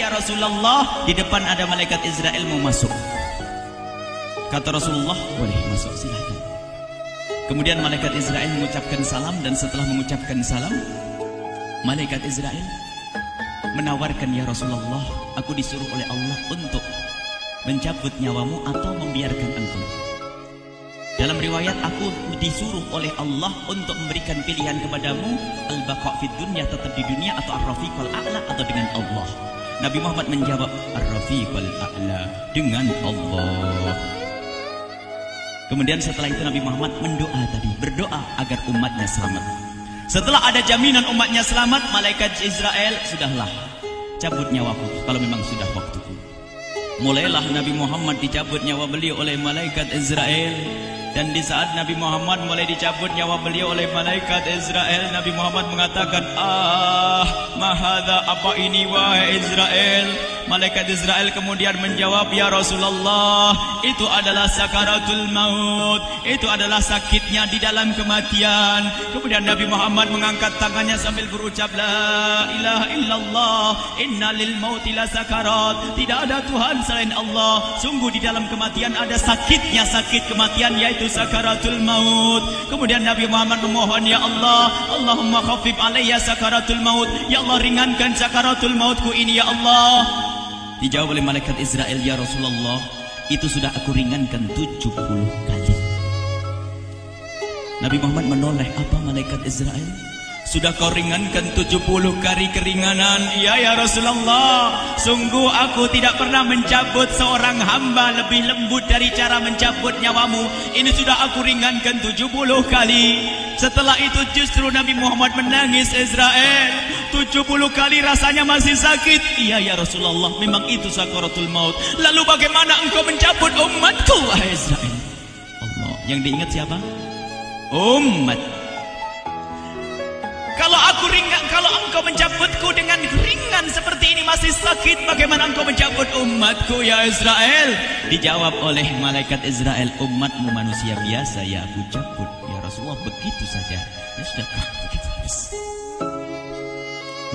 ya Rasulullah, di depan ada malaikat Israel mau masuk. Kata Rasulullah, boleh masuk, silahkan. Kemudian malaikat Israel mengucapkan salam, dan setelah mengucapkan salam, malaikat Israel menawarkan, ya Rasulullah, aku disuruh oleh Allah untuk mencabut nyawamu atau membiarkan engkau. Dalam riwayat, aku disuruh oleh Allah untuk memberikan pilihan kepadamu, al-baqa' fid dunya, tetap di dunia, atau ar-rafiqul a'la, atau dengan Allah. Nabi Muhammad menjawab, ar-rafiqul a'la, dengan Allah. Kemudian setelah itu Nabi Muhammad berdoa agar umatnya selamat. Setelah ada jaminan umatnya selamat, malaikat Israel, sudahlah, cabut nyawaku kalau memang sudah waktuku. Mulailah Nabi Muhammad dicabut nyawa beliau oleh malaikat Israel. Dan di saat Nabi Muhammad mulai dicabut nyawa beliau oleh malaikat Israel, Nabi Muhammad mengatakan, mahadha, apa ini wahai Israel? Malaikat Israel kemudian menjawab, ya Rasulullah, itu adalah sakaratul maut, itu adalah sakitnya di dalam kematian. Kemudian Nabi Muhammad mengangkat tangannya sambil berucap, la ilaha illallah, inna lil mauti la sakarat, tidak ada Tuhan selain Allah, sungguh di dalam kematian ada sakitnya, sakit kematian, yaitu sakaratul maut. Kemudian Nabi Muhammad memohon, ya Allah, Allahumma khaffif alayya sakaratul maut, ya Allah, ringankan sakaratul mautku ini, ya Allah. Dijawab oleh malaikat Israel, ya Rasulullah, itu sudah aku ringankan 70 kali. Nabi Muhammad menoleh, apa malaikat Israel? Sudah kau ringankan 70 kali keringanan? Iya ya Rasulullah, sungguh aku tidak pernah mencabut seorang hamba lebih lembut dari cara mencabut nyawamu. Ini sudah aku ringankan 70 kali. Setelah itu justru Nabi Muhammad menangis, Israel, 70 kali rasanya masih sakit. Iya ya Rasulullah, memang itu sakaratul maut. Lalu bagaimana engkau mencabut umatku, wahai Israel? Allah, yang diingat siapa? Umat. Kalau engkau mencabutku dengan ringan seperti ini masih sakit, bagaimana engkau mencabut umatku, ya Israel? Dijawab oleh malaikat Israel, umatmu manusia biasa, ya aku cabut, ya Rasulullah, begitu saja. Ya sudah, begitu.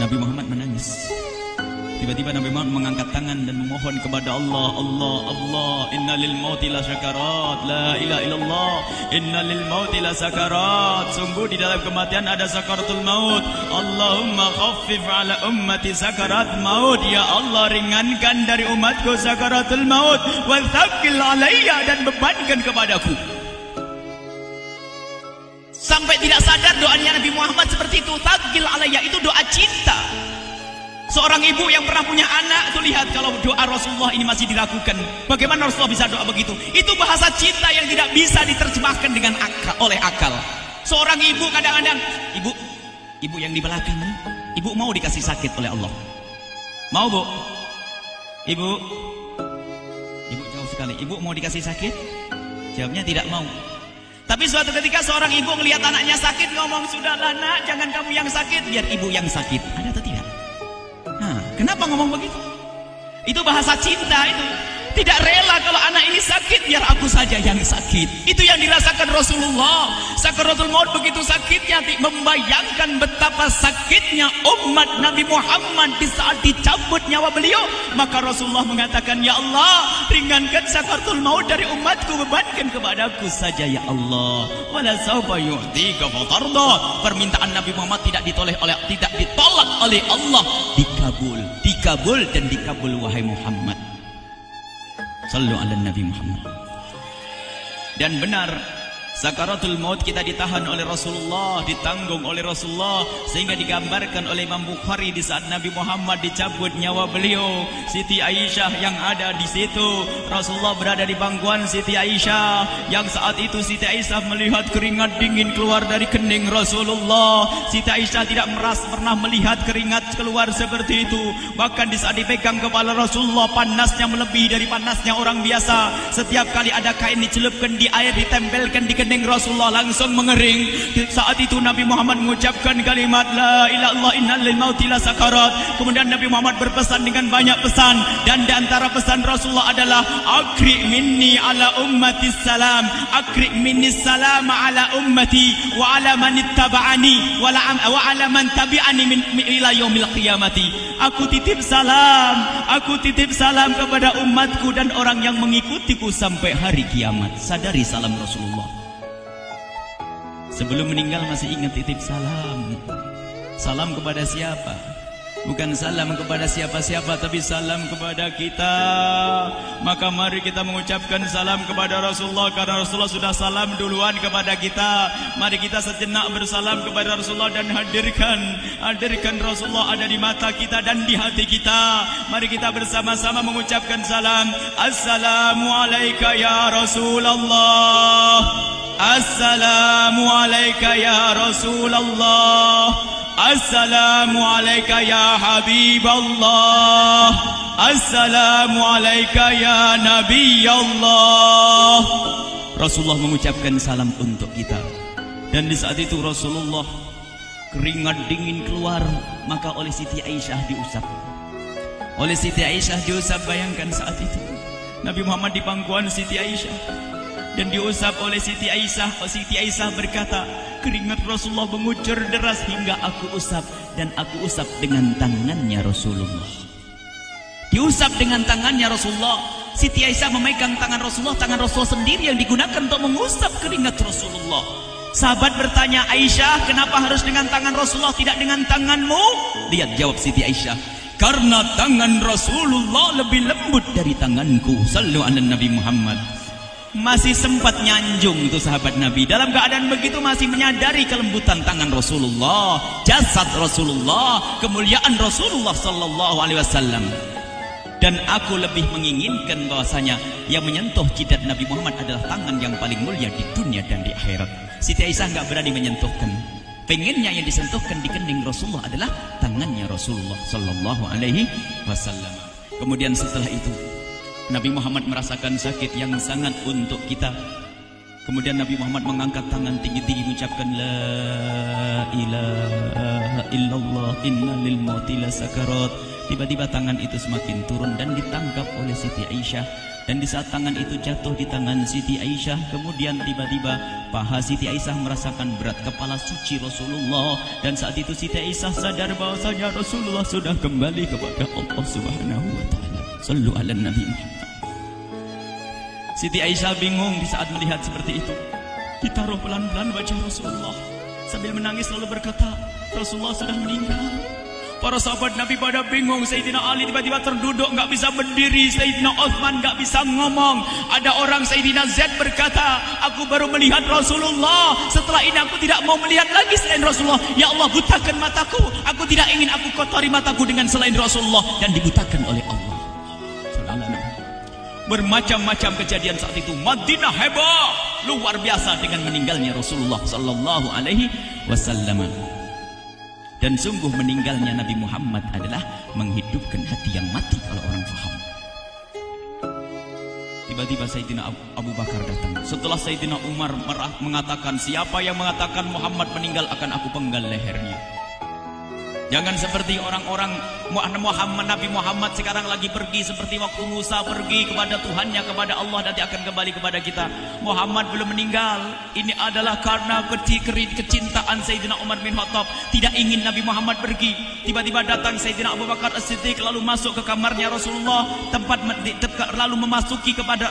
Nabi Muhammad menangis. Tiba-tiba Nabi Muhammad mengangkat tangan dan memohon kepada Allah, Allah, Allah, inna lil mauti la sakarat, la ilaha illallah, inna lil mauti la sakarat, sungguh di dalam kematian ada sakaratul maut. Allahumma khaffif ala ummati sakarat maut, ya Allah, ringankan dari umatku sakaratul maut, wa thaqqil alayya, dan bebankan kepadaku. Sampai tidak sadar doanya Nabi Muhammad seperti itu. Thaqqil alayya itu doa cinta. Seorang ibu yang pernah punya anak, tuh lihat kalau doa Rasulullah ini masih diragukan. Bagaimana Rasulullah bisa doa begitu? Itu bahasa cinta yang tidak bisa diterjemahkan dengan oleh akal. Seorang ibu kadang-kadang, ibu yang di belakang, ibu mau dikasih sakit oleh Allah? Mau, Bu? Ibu jauh sekali. Ibu mau dikasih sakit? Jawabnya tidak mau. Tapi suatu ketika seorang ibu melihat anaknya sakit, ngomong, sudahlah nak, jangan kamu yang sakit, biar ibu yang sakit. Ada atau tidak? Kenapa ngomong begitu? Itu bahasa cinta itu. Tidak rela kalau anak ini sakit, biar aku saja yang sakit. Itu yang dirasakan Rasulullah. Sakaratul maut begitu sakitnya, membayangkan betapa sakitnya umat Nabi Muhammad di saat dicabut nyawa beliau. Maka Rasulullah mengatakan, ya Allah, ringankan sakaratul maut dari umatku, bebankan kepadaku saja, ya Allah. Wala sawfa yu'tika fatarda. Permintaan Nabi Muhammad tidak ditolak oleh Allah, dikabul dan dikabul, wahai Muhammad. Sallu ala Nabi Muhammad. Dan benar, sakaratul maut kita ditahan oleh Rasulullah, ditanggung oleh Rasulullah, sehingga digambarkan oleh Imam Bukhari di saat Nabi Muhammad dicabut nyawa beliau. Siti Aisyah yang ada di situ, Rasulullah berada di pangkuan Siti Aisyah, yang saat itu Siti Aisyah melihat keringat dingin keluar dari kening Rasulullah. Siti Aisyah tidak pernah melihat keringat keluar seperti itu. Bahkan di saat dipegang kepala Rasulullah, panasnya melebihi dari panasnya orang biasa. Setiap kali ada kain dicelupkan di air, ditempelkan di kening Rasulullah langsung mengering. Saat itu Nabi Muhammad mengucapkan kalimat la ilaha illallah innal lil mauti la sakarat. Kemudian Nabi Muhammad berpesan dengan banyak pesan, dan di antara pesan Rasulullah adalah akri minni ala ummati salam, akri minni salam ala ummati wa ala man ittaba'ani wa ala man tabi'ani min ila yaumil qiyamati. Aku titip salam kepada umatku dan orang yang mengikutiku sampai hari kiamat. Sadari salam Rasulullah. Sebelum meninggal masih ingat titip salam. Salam kepada siapa? Bukan salam kepada siapa-siapa, tapi salam kepada kita. Maka mari kita mengucapkan salam kepada Rasulullah, karena Rasulullah sudah salam duluan kepada kita. Mari kita sejenak bersalam kepada Rasulullah dan hadirkan Rasulullah ada di mata kita dan di hati kita. Mari kita bersama-sama mengucapkan salam. Assalamualaikum ya Rasulullah. Assalamualaikum ya Rasulullah. Assalamualaikum ya Habiballah. Assalamualaikum ya Nabi Allah. Rasulullah mengucapkan salam untuk kita. Dan di saat itu Rasulullah keringat dingin keluar, maka oleh Siti Aisyah diusap. Oleh Siti Aisyah diusap, bayangkan saat itu Nabi Muhammad di pangkuan Siti Aisyah dan diusap oleh Siti Aisyah. Siti Aisyah berkata, keringat Rasulullah mengucur deras hingga aku usap, dan aku usap dengan tangannya Rasulullah. Diusap dengan tangannya Rasulullah. Siti Aisyah memegang tangan Rasulullah sendiri yang digunakan untuk mengusap keringat Rasulullah. Sahabat bertanya, Aisyah, kenapa harus dengan tangan Rasulullah tidak dengan tanganmu? Lihat jawab Siti Aisyah, karena tangan Rasulullah lebih lembut dari tanganku. Sallu ala Nabi Muhammad. Masih sempat nyanjung itu sahabat Nabi. Dalam keadaan begitu masih menyadari kelembutan tangan Rasulullah, jasad Rasulullah, kemuliaan Rasulullah sallallahu alaihi wasallam. Dan aku lebih menginginkan bahwasanya yang menyentuh jidat Nabi Muhammad adalah tangan yang paling mulia di dunia dan di akhirat. Siti Aisyah enggak berani menyentuhkan. Pengennya yang disentuhkan di kening Rasulullah adalah tangannya Rasulullah sallallahu alaihi wasallam. Kemudian setelah itu Nabi Muhammad merasakan sakit yang sangat untuk kita. Kemudian Nabi Muhammad mengangkat tangan tinggi-tinggi mengucapkan la ilaha illallah inna lil mauti la sakarat. Tiba-tiba tangan itu semakin turun dan ditangkap oleh Siti Aisyah. Dan di saat tangan itu jatuh di tangan Siti Aisyah, kemudian tiba-tiba paha Siti Aisyah merasakan berat kepala suci Rasulullah. Dan saat itu Siti Aisyah sadar bahwasanya Rasulullah sudah kembali kepada Allah Subhanahu wa taala. Sallu ala Nabi Muhammad. Siti Aisyah bingung di saat melihat seperti itu. Ditaruh pelan-pelan wajah Rasulullah. Sambil menangis lalu berkata, Rasulullah sudah meninggal. Para sahabat Nabi pada bingung. Sayyidina Ali tiba-tiba terduduk, nggak bisa berdiri. Sayyidina Utsman nggak bisa ngomong. Ada orang Sayyidina Zaid berkata, aku baru melihat Rasulullah. Setelah ini aku tidak mau melihat lagi selain Rasulullah. Ya Allah, butakan mataku. Aku tidak ingin aku kotori mataku dengan selain Rasulullah. Dan dibutakan oleh Allah. Bermacam-macam kejadian saat itu. Madinah heboh, luar biasa dengan meninggalnya Rasulullah sallallahu alaihi wasallam. Dan sungguh meninggalnya Nabi Muhammad adalah menghidupkan hati yang mati kalau orang faham. Tiba-tiba Sayyidina Abu Bakar datang. Setelah Sayyidina Umar mengatakan, siapa yang mengatakan Muhammad meninggal akan aku penggal lehernya. Jangan seperti orang-orang Nabi Muhammad sekarang lagi pergi seperti waktu Musa pergi kepada Tuhannya, kepada Allah, nanti akan kembali kepada kita. Muhammad belum meninggal. Ini adalah karena kecintaan Sayyidina Umar bin Khattab, tidak ingin Nabi Muhammad pergi. Tiba-tiba datang Sayyidina Abu Bakar As-Siddiq lalu masuk ke kamarnya Rasulullah, lalu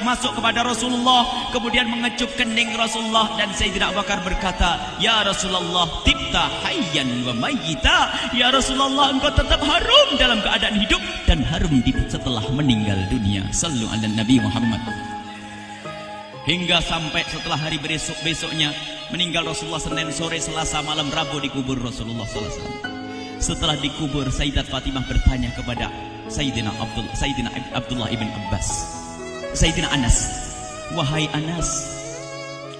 masuk kepada Rasulullah, kemudian mengecup kening Rasulullah. Dan Sayyidina Abu Bakar berkata, ya Rasulullah, tibta hayyan wa mayyita. Ya Rasulullah, engkau tetap harum dalam keadaan hidup dan harum setelah meninggal dunia. Sallu ala Nabi Muhammad. Hingga sampai setelah hari besoknya meninggal Rasulullah, Senin sore, Selasa malam, Rabu dikubur Rasulullah sallallahu alaihi wasallam. Setelah dikubur, Sayyidat Fatimah bertanya kepada Sayyidina Abdullah ibn Abbas, Sayyidina Anas, wahai Anas,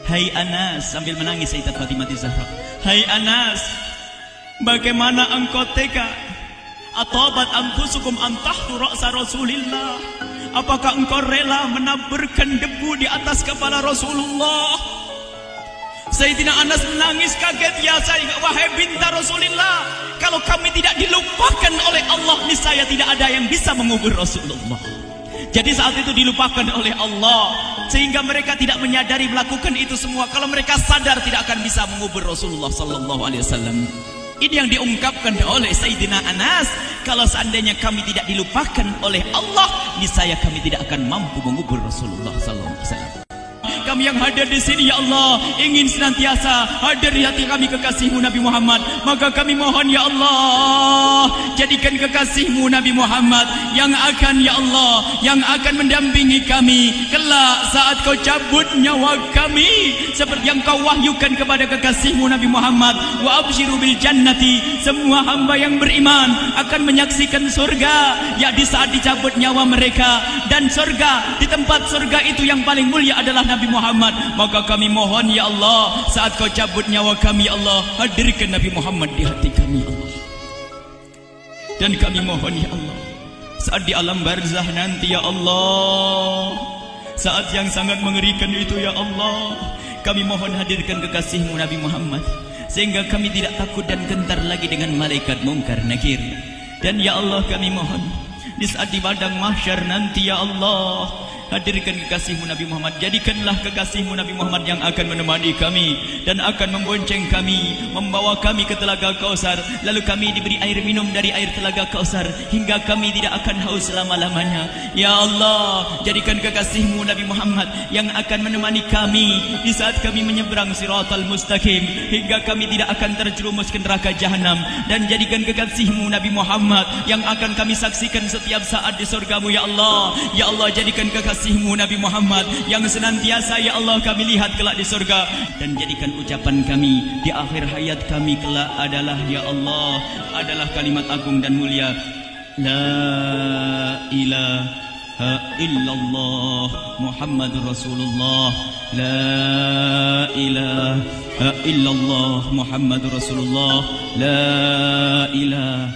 hai Anas, sambil menangis Sayyidat Fatimah Zahra, hai Anas, bagaimana engkau tega? Atabat anfusukum an tahtu ra'sa Rasulillah. Apakah engkau rela menaburkan debu di atas kepala Rasulullah? Sayyidina Anas menangis kaget, ya wahai binta Rasulullah, kalau kami tidak dilupakan oleh Allah, niscaya tidak ada yang bisa mengubur Rasulullah. Jadi saat itu dilupakan oleh Allah, sehingga mereka tidak menyadari melakukan itu semua. Kalau mereka sadar, tidak akan bisa mengubur Rasulullah sallallahu alaihi wasallam. Ini yang diungkapkan oleh Sayyidina Anas, kalau seandainya kami tidak dilupakan oleh Allah, niscaya kami tidak akan mampu mengubur Rasulullah sallallahu alaihi wasallam. Kami yang hadir di sini, ya Allah, ingin senantiasa hadir di hati kami kekasih-Mu Nabi Muhammad. Maka kami mohon, ya Allah, jadikan kekasih-Mu Nabi Muhammad yang akan, ya Allah, yang akan mendampingi kami kelak saat Kau cabut nyawa kami, seperti yang Kau wahyukan kepada kekasih-Mu Nabi Muhammad. Wa abshiru bil jannati, semua hamba yang beriman akan menyaksikan surga, ya di saat dicabut nyawa mereka. Dan surga, di tempat surga itu yang paling mulia adalah Nabi Muhammad. Maka kami mohon, ya Allah, saat Kau cabut nyawa kami, ya Allah, hadirkan Nabi Muhammad di hati kami, ya Allah. Dan kami mohon, ya Allah, saat di alam barzah nanti, ya Allah, saat yang sangat mengerikan itu, ya Allah, kami mohon hadirkan kekasih-Mu Nabi Muhammad, sehingga kami tidak takut dan gentar lagi dengan malaikat mungkar nakir. Dan ya Allah, kami mohon di saat di padang mahsyar nanti, ya Allah, hadirkan kekasih-Mu Nabi Muhammad. Jadikanlah kekasih-Mu Nabi Muhammad yang akan menemani kami dan akan membonceng kami, membawa kami ke telaga Kausar. Lalu kami diberi air minum dari air telaga Kausar hingga kami tidak akan haus selama-lamanya. Ya Allah, jadikan kekasih-Mu Nabi Muhammad yang akan menemani kami di saat kami menyeberang Siratal Mustaqim hingga kami tidak akan terjerumus ke neraka Jahanam. Dan jadikan kekasih-Mu Nabi Muhammad yang akan kami saksikan setiap saat di surga-Mu, ya Allah. Ya Allah, jadikan kekasih-Mu Nabi Muhammad yang senantiasa, ya Allah, kami lihat kelak di surga. Dan jadikan ucapan kami di akhir hayat kami kelak adalah, ya Allah, adalah kalimat agung dan mulia, La ilaha illallah Muhammadur Rasulullah. La ilaha illallah Muhammadur Rasulullah. La ilaha